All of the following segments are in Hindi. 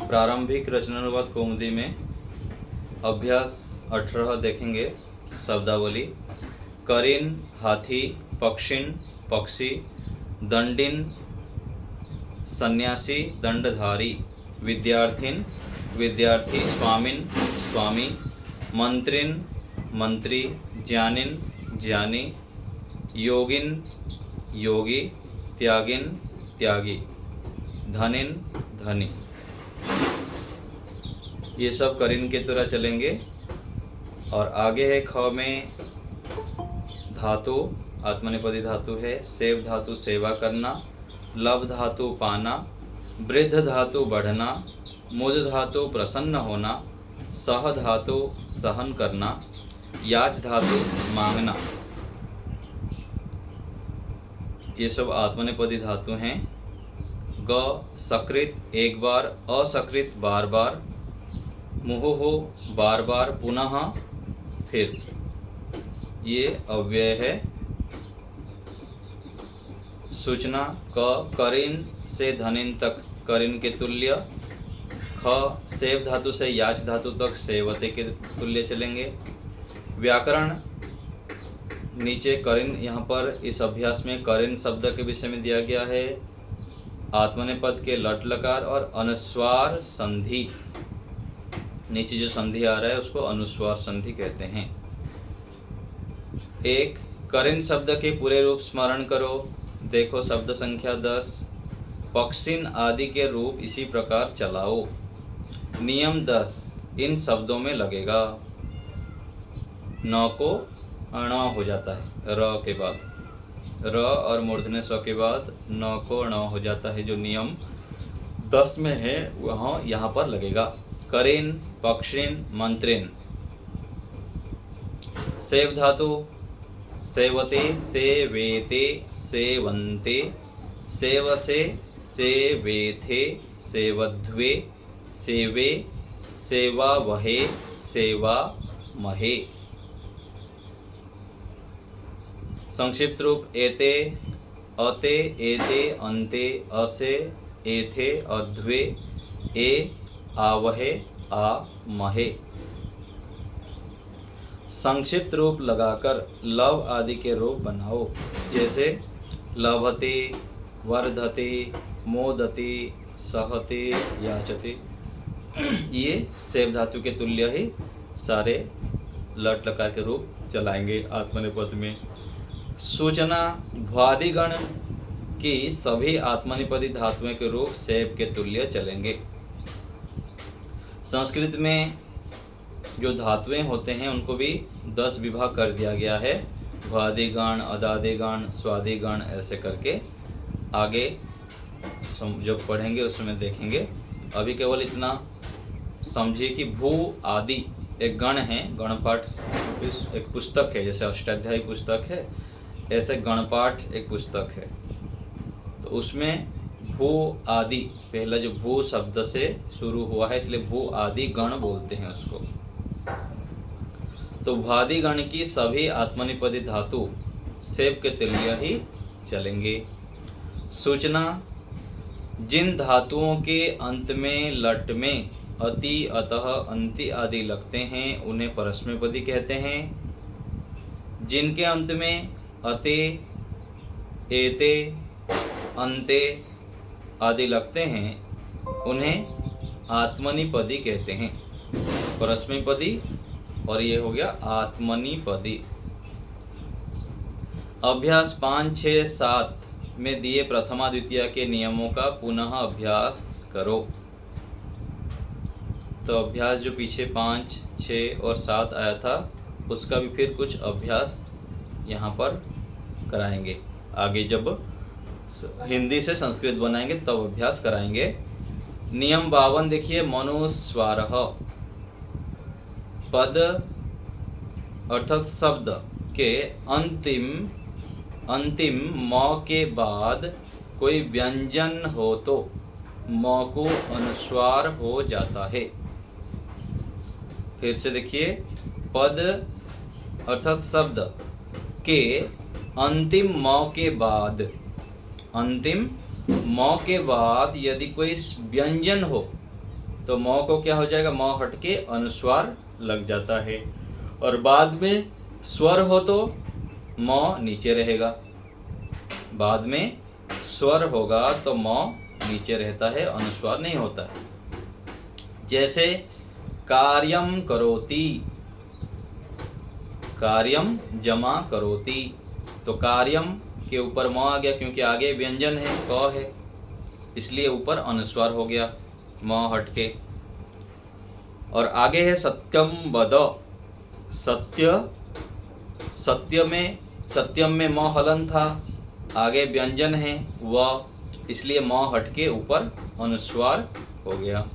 प्रारंभिक रचनानुवाद कौमुदी में अभ्यास 18 देखेंगे। शब्दावली: करीन हाथी, पक्षिन पक्षी, दंडिन सन्यासी दंडधारी, विद्यार्थिन विद्यार्थी, स्वामिन स्वामी, मंत्रिन मंत्री, ज्ञानिन ज्ञानी, योगिन योगी, त्यागिन त्यागी, धनिन धनी। ये सब करीन के तरह चलेंगे। और आगे है ख में धातु, आत्मनेपदी धातु है। सेव धातु सेवा करना, लव धातु पाना, वृद्ध धातु बढ़ना, मुद धातु प्रसन्न होना, सह धातु सहन करना, याच धातु मांगना। ये सब आत्मनेपदी धातु हैं। ग सकृत एक बार, असकृत बार बार, मुहुः बार बार, पुनः फिर। ये अव्यय है। सूचना: क करीन से धनिन तक करीन के तुल्य। ख सेव धातु से याच धातु तक सेवते के तुल्य चलेंगे। व्याकरण: नीचे करीन, यहाँ पर इस अभ्यास में करीन शब्द के विषय में दिया गया है। आत्मनेपद के लट लकार और अनुस्वार संधि, नीचे जो संधि आ रहा है उसको अनुस्वार संधि कहते हैं। एक करीन शब्द के पूरे रूप स्मरण करो। देखो शब्द संख्या 10। पक्षिन आदि के रूप इसी प्रकार चलाओ। नियम 10 इन शब्दों में लगेगा। न को ण हो जाता है र के बाद, र और मूर्धन्य स्व के बाद न को ण हो जाता है। जो नियम 10 में है वहाँ यहाँ पर लगेगा। करीन पक्षिन मंत्रिन। सेव धातु सेवते सेवेते सेवन्ते, सेवसे सेवेथे सेवध्वे, सेवे सेवावहे सेवामहे। संक्षिप्त रूप: एते अते एते अन्ते असे एथे अध्वे ए आवहे आमहे। संक्षिप्त रूप लगाकर लव आदि के रूप बनाओ। जैसे लभते, वर्धते, मोदते, सहते, याचते। ये सेव धातु के तुल्य ही सारे लट लकार के रूप चलाएंगे आत्मनेपद में। सूचना: भ्वादिगण की सभी आत्मनेपदी धातुओं के रूप सेव के तुल्य चलेंगे। संस्कृत में जो धातुएं होते हैं उनको भी 10 विभाग कर दिया गया है। भ्वादिगण, अदादिगण, स्वादिगण, ऐसे करके आगे जब पढ़ेंगे उसमें देखेंगे। अभी केवल इतना समझिए कि भू आदि एक गण है। गणपाठ एक पुस्तक है, जैसे अष्टाध्यायी पुस्तक है ऐसे गणपाठ एक पुस्तक है। तो उसमें भू आदि, पहला जो भू शब्द से शुरू हुआ है इसलिए भू आदि गण बोलते हैं उसको। तो भ्वादि गण की सभी आत्मनेपदी धातु सेव के तुल्य ही चलेंगे। सूचना: जिन धातुओं के अंत में लट में अति, अतः, अंति आदि लगते हैं उन्हें परस्मैपदी कहते हैं। जिनके अंत में अते, एते, अन्ते आदि लगते हैं उन्हें आत्मनिपदी कहते हैं। परस्मैपदी और ये हो गया आत्मनिपदी। अभ्यास 5, 6, 7 में दिए प्रथमा द्वितीय के नियमों का पुनः अभ्यास करो। तो अभ्यास जो पीछे 5, 6 और 7 आया था उसका भी फिर कुछ अभ्यास यहाँ पर कराएंगे। आगे जब हिंदी से संस्कृत बनाएंगे तब अभ्यास कराएंगे। नियम 52 देखिए। मनुस्वारः पद अर्थात शब्द के अंतिम म के बाद कोई व्यंजन हो तो म को अनुस्वार हो जाता है। फिर से देखिए, पद अर्थात शब्द के अंतिम म के बाद यदि कोई व्यंजन हो तो म को क्या हो जाएगा, म हट के अनुस्वार लग जाता है। और बाद में स्वर हो तो म नीचे रहेगा, बाद में स्वर होगा तो म नीचे रहता है, अनुस्वार नहीं होता है। जैसे कार्यम करोति, कार्यम जमा करोति, तो कार्यम के ऊपर म आ गया क्योंकि आगे व्यंजन है, क है, इसलिए ऊपर अनुस्वार हो गया म हट के। और आगे है सत्यम वद, सत्य, सत्यम में म हलन था, आगे व्यंजन है व, इसलिए म हट के ऊपर अनुस्वार हो गया।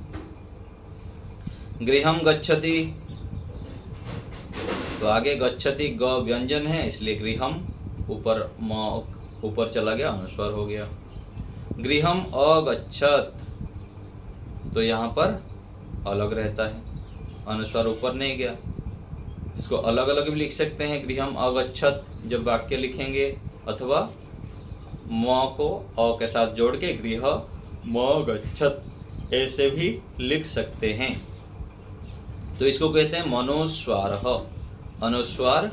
गृहम गच्छति, तो आगे गच्छति ग व्यंजन है, इसलिए गृहम ऊपर म ऊपर चला गया, अनुस्वार हो गया। गृहम अगच्छत, तो यहाँ पर अलग रहता है, अनुस्वार ऊपर नहीं गया। इसको अलग अलग भी लिख सकते हैं, गृहम अगच्छत जब वाक्य लिखेंगे, अथवा म को अ के साथ जोड़ के गृह म गच्छत ऐसे भी लिख सकते हैं। तो इसको कहते हैं मनोस्वार, अनुस्वार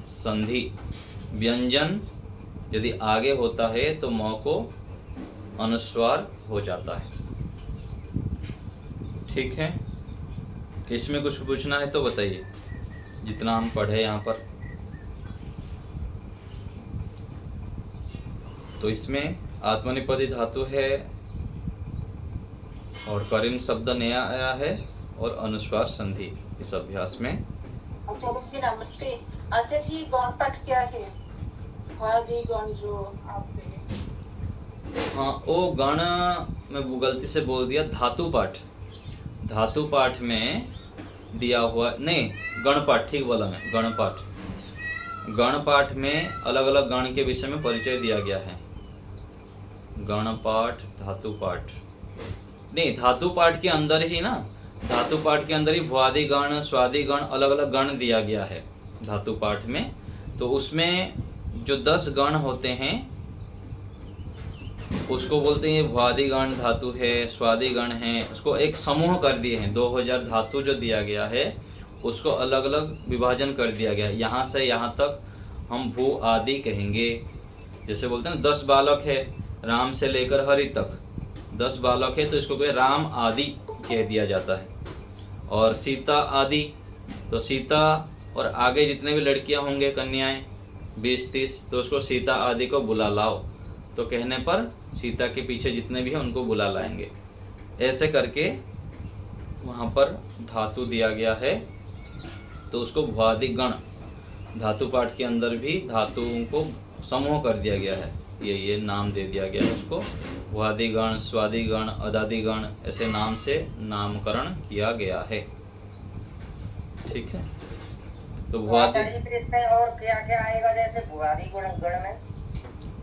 संधि। व्यंजन यदि आगे होता है तो म को अनुस्वार हो जाता है। ठीक है, इसमें कुछ पूछना है तो बताइए, जितना हम पढ़े यहाँ पर। तो इसमें आत्मनेपदी धातु है और करिन शब्द नया आया है और अनुस्वार संधि इस अभ्यास में। नमस्ते। अच्छा ठीक, गौण पाठ क्या है? गण जो आपने, हाँ, वो गण मैं गलती से बोल दिया, धातु पाठ, धातु पाठ में दिया हुआ नहीं, गण पाठ ठीक बोला मैं, गण पाठ। गण पाठ में अलग अलग गण के विषय में परिचय दिया गया है। गण पाठ, धातु पाठ नहीं, धातु पाठ के अंदर ही ना, धातु पाठ के अंदर ही भुआदि गण, स्वादि गण, अलग अलग गण दिया गया है धातु पाठ में। तो उसमें जो 10 गण होते हैं उसको बोलते हैं भुआदि गण धातु है, स्वादि गण है, उसको एक समूह कर दिए हैं। 2000 धातु जो दिया गया है उसको अलग अलग विभाजन कर दिया गया है। यहाँ से यहाँ तक हम भू आदि कहेंगे। जैसे बोलते हैं 10 बालक है, राम से लेकर हरि तक 10 बालक है, तो इसको कहे राम आदि कह दिया जाता है। और सीता आदि, तो सीता और आगे जितने भी लड़कियां होंगे, कन्याएं 20-30, तो उसको सीता आदि को बुला लाओ, तो कहने पर सीता के पीछे जितने भी हैं उनको बुला लाएंगे। ऐसे करके वहाँ पर धातु दिया गया है, तो उसको भुआदि गण, धातु पाठ के अंदर भी धातुओं को समूह कर दिया गया है, ये नाम दे दिया गया है उसको। भुआदि गण, स्वादि गण, अदादि गण, ऐसे नाम से नामकरण किया गया है। ठीक है, तो भुआदि और क्या क्या आएगा जैसे भुआदि गण में?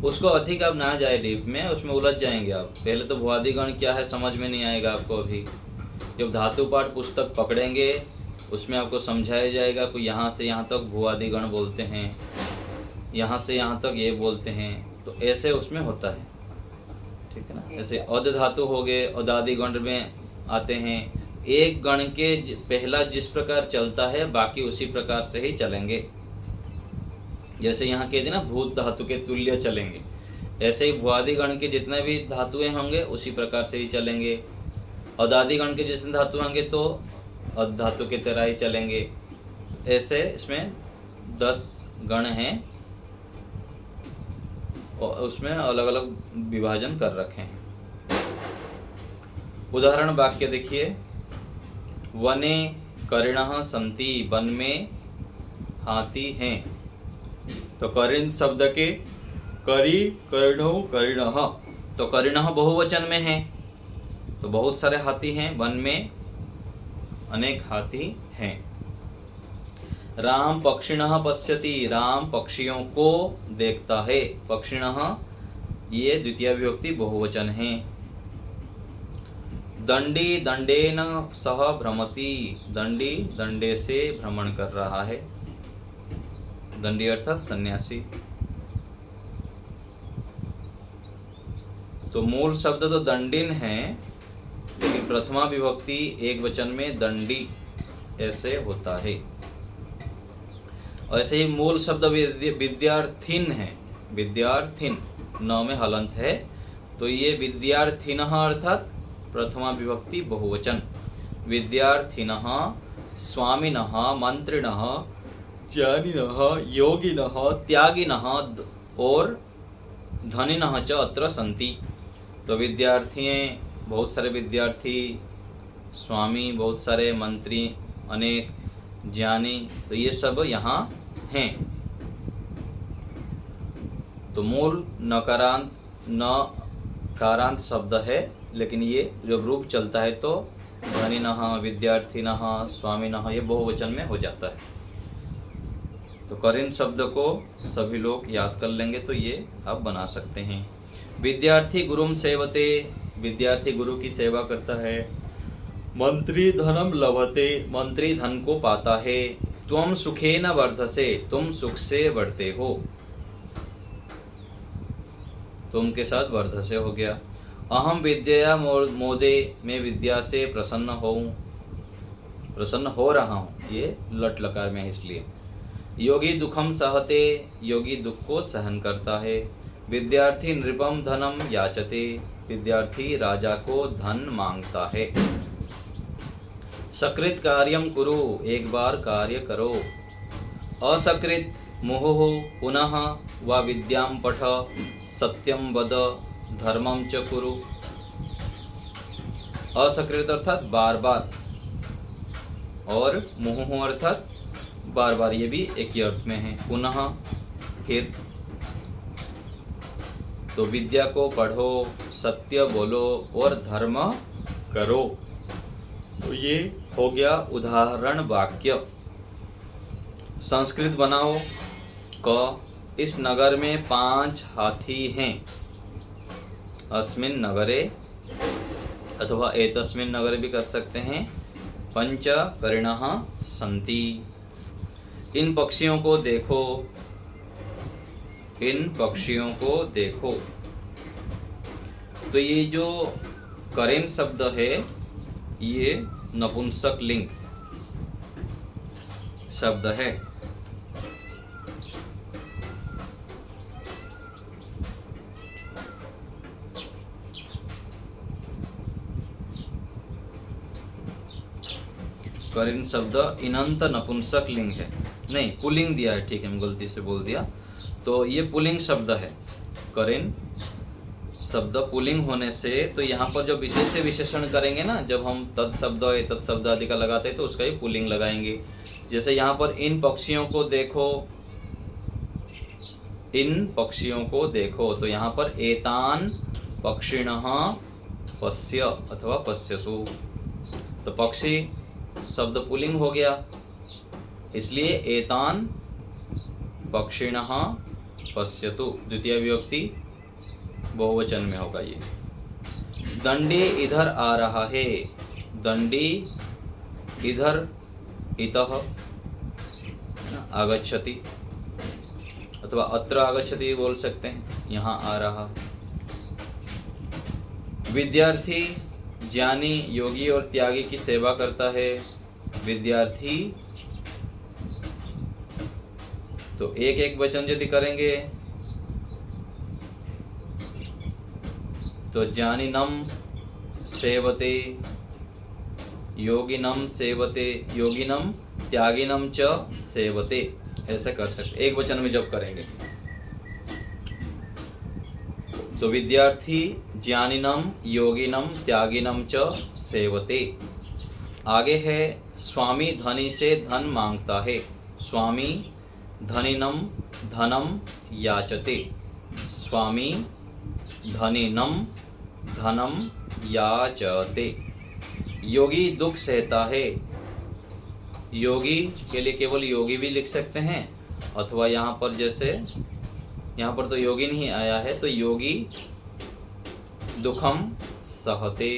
उसको अधिक अब ना जाए डीप में, उसमें उलझ जाएंगे आप। पहले तो भुआदि गण क्या है समझ में नहीं आएगा आपको अभी। जब धातु पाठ पुस्तक पकड़ेंगे उसमें आपको समझाया जाएगा कि यहाँ से यहाँ तक भुआदि गण बोलते हैं, यहाँ से यहाँ तक ये बोलते हैं, तो ऐसे उसमें होता है। ठीक है ना। ऐसे अद धातु हो गए, अदादि गण में आते हैं। एक गण के पहला जिस प्रकार चलता है बाकी उसी प्रकार से ही चलेंगे। जैसे यहाँ कह देना भूत धातु के तुल्य चलेंगे, ऐसे ही भुआदि गण के जितने भी धातुएं होंगे उसी प्रकार से ही चलेंगे। अदादि गण के जितने धातु होंगे तो अद धातु के तरह ही चलेंगे। ऐसे इसमें 10 गण हैं और उसमें अलग अलग विभाजन कर रखे हैं। उदाहरण वाक्य देखिए, वने करिणः सन्ति, वन में हाथी हैं। तो करिण शब्द के करी, करिणो, करिणः, तो करिणः बहुवचन में है, तो बहुत सारे हाथी हैं, वन में अनेक हाथी हैं। राम पक्षिणः पश्यति, राम पक्षियों को देखता है। पक्षिणः ये द्वितीय विभक्ति बहुवचन है। दंडी दंडेन सह भ्रमति, दंडी दंडे से भ्रमण कर रहा है। दंडी अर्थात सन्यासी। तो मूल शब्द तो दंडिन है, लेकिन प्रथमा विभक्ति एक वचन में दंडी ऐसे होता है। ऐसे ही मूल शब्द विद्यार्थिन है, विद्यार्थिन, न में हलंत है, तो ये विद्यार्थिनः अर्थात प्रथमा विभक्ति बहुवचन। विद्यार्थिनः, स्वामिनः, मंत्रिणः, ज्ञानिनः, योगिनः, त्यागिनः और धनिनः च अत्र सन्ति। तो विद्यार्थी, बहुत सारे विद्यार्थी, स्वामी बहुत सारे, मंत्री अनेक, ज्ञानी, तो ये सब यहाँ हैं। तो मूल नकारांत नकारांत शब्द है, लेकिन ये जब रूप चलता है तो धनिनः, विद्यार्थिनः, स्वामिनः ये बहुवचन में हो जाता है। तो करेन शब्द को सभी लोग याद कर लेंगे तो ये आप बना सकते हैं। विद्यार्थी गुरुम सेवते, विद्यार्थी गुरु की सेवा करता है। मंत्री धनम लभते, मंत्री धन को पाता है। त्वम सुखेन वर्धसे, तुम सुख से बढ़ते हो, तुम के साथ वर्धसे हो गया। अहम विद्या मोदे, मैं विद्या से प्रसन्न हो रहा हूँ, ये लट लकार में है इसलिए। योगी दुखम सहते, योगी दुख को सहन करता है। विद्यार्थी नृपम धनम याचते, विद्यार्थी राजा को धन मांगता है। सकृत कार्यम कुरु, एक बार कार्य करो। असकृत मुहुः पुनः वा विद्याम पठ, सत्यम वद धर्मम च कुरु। असकृत अर्थात बार बार, और मुहुः अर्थात बार बार, ये भी एक ही अर्थ में है। पुनः फिर, तो विद्या को पढ़ो, सत्य बोलो और धर्म करो। तो ये हो गया उदाहरण वाक्य। संस्कृत बनाओ। क, इस नगर में 5 हाथी हैं। अस्मिन् नगरे अथवा एतस्मिन् नगरे भी कर सकते हैं। पंच करिणः सन्ति, इन पक्षियों को देखो, इन पक्षियों को देखो। तो ये जो करेन शब्द है ये नपुंसक लिंग शब्द है। करेन शब्द इनंत नपुंसक लिंग है, नहीं पुल्लिंग दिया है, ठीक है, मैं गलती से बोल दिया। तो ये पुल्लिंग शब्द है। करेन शब्द पुल्लिंग होने से, तो यहाँ पर जो विशेष से विशेषण करेंगे ना, जब हम तत्शब्द तत्शब्द आदि का लगाते हैं तो उसका ही पुल्लिंग लगाएंगे। जैसे यहाँ पर इन पक्षियों को देखो, इन पक्षियों को देखो, तो यहाँ पर एतान पक्षिणः पश्य अथवा पश्यतु, तो पक्षी शब्द पुल्लिंग हो गया, इसलिए एतान पक्षिणः पश्यतु द्वितीय विभक्ति बहुवचन में होगा ये। दंडी इधर आ रहा है, दंडी इधर इतः आगच्छति अथवा अत्र आगच्छति बोल सकते हैं, यहाँ आ रहा। विद्यार्थी ज्ञानी, योगी और त्यागी की सेवा करता है। विद्यार्थी, तो एक एक वचन यदि करेंगे तो ज्ञानिनम सेवते, योगिनम सेवते, योगिनम त्यागिनम च सेवते, ऐसे कर सकते एक वचन में जब करेंगे। तो विद्यार्थी ज्ञानिनम योगिनम त्यागिनम च सेवते। आगे है स्वामी धनी से धन मांगता है। स्वामी धनिनम धनम याचते, स्वामी धनिनम धनम याचते। योगी दुख सहता है। योगी के लिए केवल योगी भी लिख सकते हैं, अथवा यहाँ पर जैसे यहाँ पर तो योगी नहीं आया है, तो योगी दुखम सहते।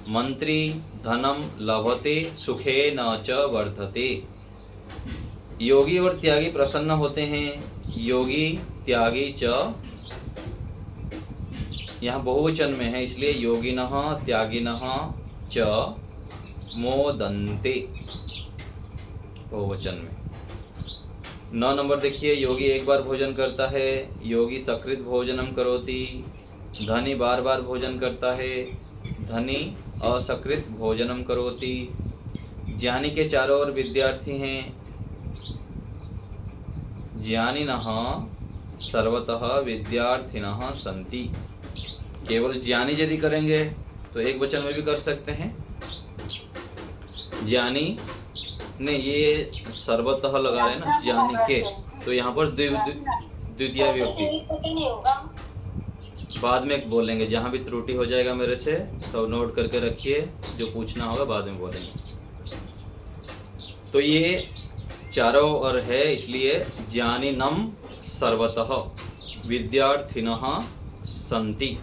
मंत्री धनम लभते सुखे न च वर्धते। योगी और त्यागी प्रसन्न होते हैं। योगी त्यागी च यहाँ बहुवचन में है, इसलिए योगिनः त्यागिनः च मोदन्ते बहुवचन में। 9 नंबर देखिए, योगी एक बार भोजन करता है, योगी सकृत भोजनम करोति। धनी बार बार भोजन करता है, धनी असकृत भोजनम करोति। ज्ञानी के चारों ओर विद्यार्थी हैं, ज्ञानिनः सर्वतः विद्यार्थिनः सन्ति। केवल ज्ञानी यदि करेंगे तो एक वचन में भी कर सकते हैं। ज्ञानी ने ये सर्वतः लगा है ना, ज्ञानी के, तो यहाँ पर द्वितीय विभक्ति बाद में बोलेंगे। जहाँ भी त्रुटि हो जाएगा मेरे से सब नोट करके रखिए, जो पूछना होगा बाद में बोलेंगे। तो ये चारों ओर है, इसलिए ज्ञानिनम सर्वतः विद्यार्थिनः सन्ति।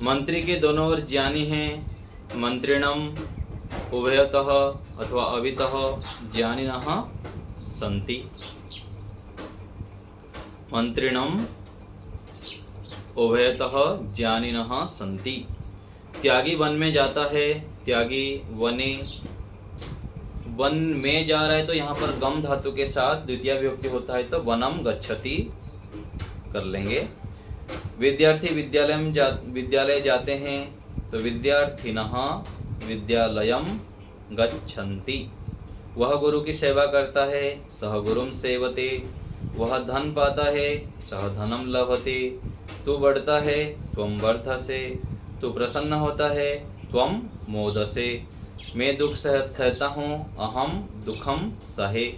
मंत्री के दोनों ओर ज्ञानी हैं, मंत्रिणम उभयतः अथवा अवितः ज्ञानिनः सन्ति। मंत्रिणम उभयतः ज्ञानिनः सन्ति। त्यागी वन में जाता है, त्यागी वने, वन में जा रहा है तो यहाँ पर गम धातु के साथ द्वितीय विभक्ति होता है तो वनम गच्छति कर लेंगे। विद्यार्थी विद्यालय जाते हैं तो विद्यार्थिनः विद्यालयम गच्छन्ति। वह गुरु की सेवा करता है, सह गुरुम सेवते। वह धन पाता है, सह धनम लभते। तू बढ़ता है, त्वं वर्धसे। तू प्रसन्न होता है, त्वं मोदसे। मैं दुख सहता हूँ, अहम दुखम सहे।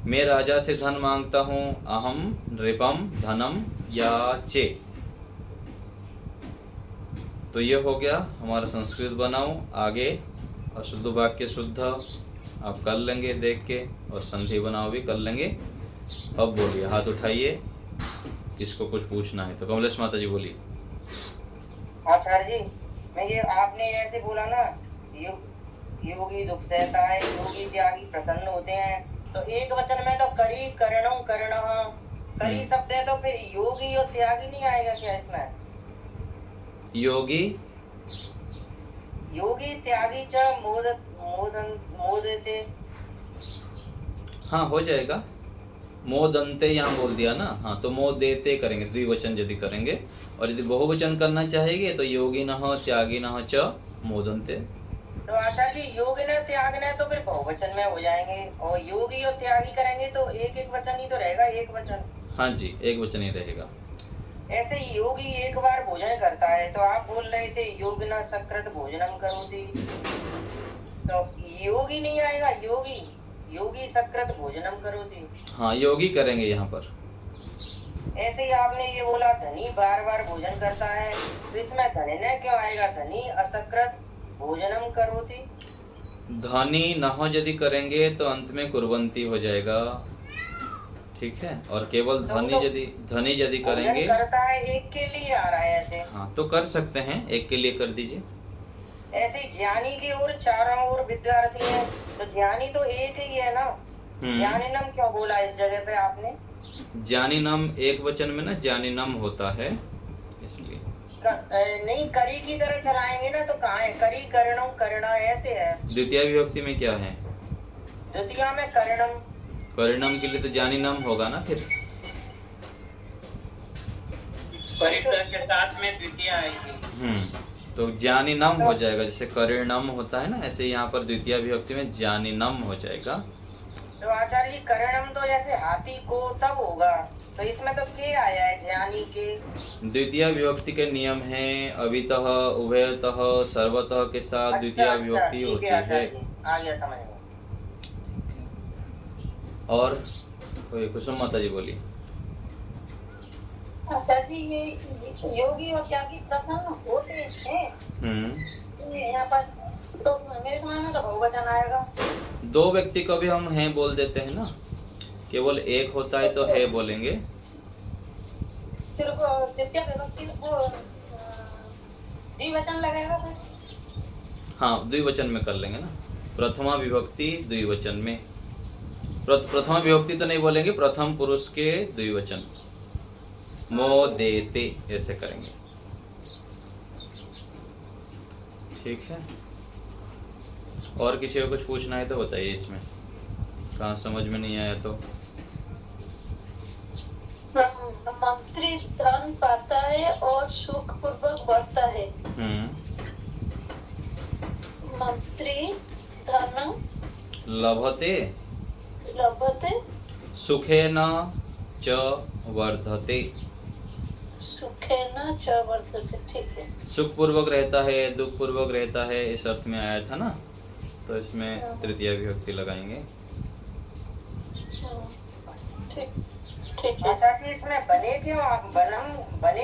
मैं राजा से धन मांगता हूँ, अहम नृपम धनम याचे। तो ये हो गया हमारा संस्कृत बनाओ। आगे अशुद्ध वाक्य शुद्ध आप कर लेंगे देख के, और संधि बनाओ भी कर लेंगे। अब बोलिए, हाथ उठाइए, किसको कुछ पूछना है तो। कमलेश माता जी बोलिए। आचार्य जी, मैं ये आपने ऐसे बोला ना, योगी दुख सहता है, योगी त्यागी प्रसन्न होते हैं, तो एक वचन में तो करी करणम करणः करी शब्द है, तो फिर योगी और त्यागी नहीं आएगा क्या इसमें? योगी त्यागी च मोदते। हाँ हो जाएगा, मोदन्ते यहाँ बोल दिया ना। हाँ तो मोदेते करेंगे, द्विवचन यदि करेंगे। और यदि बहुवचन करना चाहेंगे तो योगिनः त्यागिनः च मोदन्ते। तो आचार्य जी, योगी ने त्याग ने तो फिर बहुवचन में हो जाएंगे, और योगी और त्यागी करेंगे तो एक एक वचन ही तो रहेगा, एक वचन। हाँ जी, एक वचन ही रहेगा। ऐसे योगी एक बार भोजन करता है, तो आप बोल रहे थे योगिना सकृत भोजनम करोति, तो योगी नहीं आएगा, योगी सकृत भोजनम करोति। हाँ योगी करेंगे यहाँ पर। ऐसे ही आपने ये बोला धनी बार बार भोजन करता है, तो इसमें धनी क्यों आएगा? धनी असकृत भोजनम करोति। धनी नह यदि करेंगे तो अंत में कुर्वन्ती हो जाएगा, ठीक है। और केवल धनी यदि करेंगे करता है, एक के लिए आ रहा है ऐसे। हाँ तो कर सकते हैं, एक के लिए कर दीजिए। ऐसे ज्ञानी की ओर चारों ओर विद्यार्थी है, तो ज्ञानी तो एक ही है ना। ज्ञानिनम क्यों बोला इस जगह पे आपने? ज्ञानिनम एक वचन में ना ज्ञानिनम होता है, इसलिए। नहीं, करी की तरह चलाएंगे ना तो कहाँ है? करी करणम करणा ऐसे है। द्वितीय विभक्ति में क्या है? द्वितीय में करणम। करणम के लिए तो ज्ञानिनम होगा ना फिर। के साथ में द्वितीय आएगी। तो ज्ञानिनम हो जाएगा, जैसे करणम होता है ना, ऐसे यहाँ पर द्वितीय विभक्ति में ज्ञानिनम हो जाएगा। तो आचार्य जी, करणम तो जैसे हाथी को तब होगा, तो इसमें तो के आया है ज्ञानी के। द्वितीय विभक्ति के नियम हैं, अवितः उभयतः सर्वतः के साथ द्वितीय विभक्ति होती है। आ गया समझ में। और कुसुम माता जी बोलिए। अच्छा जी, ये योगी और त्यागी प्रसन्न होते हैं यहाँ पर, तो मेरे समझ में तो बहुवचन आएगा। दो व्यक्ति को भी हम हैं बोल देते हैं ना, केवल एक होता है तो है बोलेंगे। सिर्फ द्वितीय विभक्ति को द्विवचन लगेगा फिर? हाँ द्विवचन में कर लेंगे ना, प्रथमा विभक्ति द्विवचन में। प्रथमा विभक्ति तो नहीं बोलेंगे, प्रथम पुरुष के द्विवचन। मोदेते ऐसे करेंगे। ठीक है। और किसी को कुछ पूछना है तो बताइए, इसमें कहाँ समझ में नहीं आया तो। मंत्री धन पाता है और सुख पूर्वक बढ़ता है। मंत्री धन लभते लभते सुखेन च वर्धते। सुखेन च वर्धते, ठीक है। सुख पूर्वक रहता है, दुख पूर्वक रहता है, इस अर्थ में आया था ना, तो इसमें तृतीया विभक्ति लगाएंगे। ठीक है। आचार्य जी इसमें बने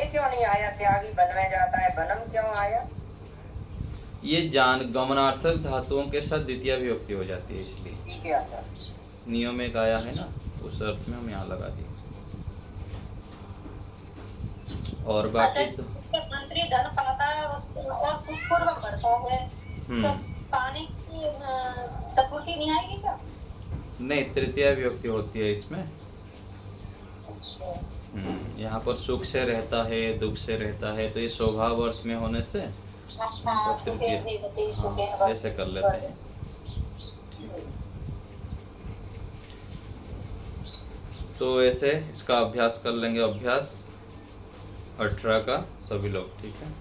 क्यों नहीं आया? त्यागी बन में जाता है, बनम क्यों आया? ये जान गमनार्थक धातुओं के साथ द्वितीय विभक्ति हो जाती है, इसलिए। ठीक है आचार्य। नियम एक आया है ना, उस अर्थ में हम यहाँ लगा दिए। और बाकी तो मंत्री धन पाता है और सुख पूर्वक बढ़ता है, तो पानी की सपूर्ति नहीं आएगी क्या? नहीं, तृतीय विभक्ति होती है इसमें। यहाँ पर सुख से रहता है, दुख से रहता है, तो ये स्वभाव अर्थ में होने से तृतीय ऐसे कर लेते हैं। तो ऐसे इसका अभ्यास कर लेंगे, अभ्यास 18 का सभी लोग, ठीक है।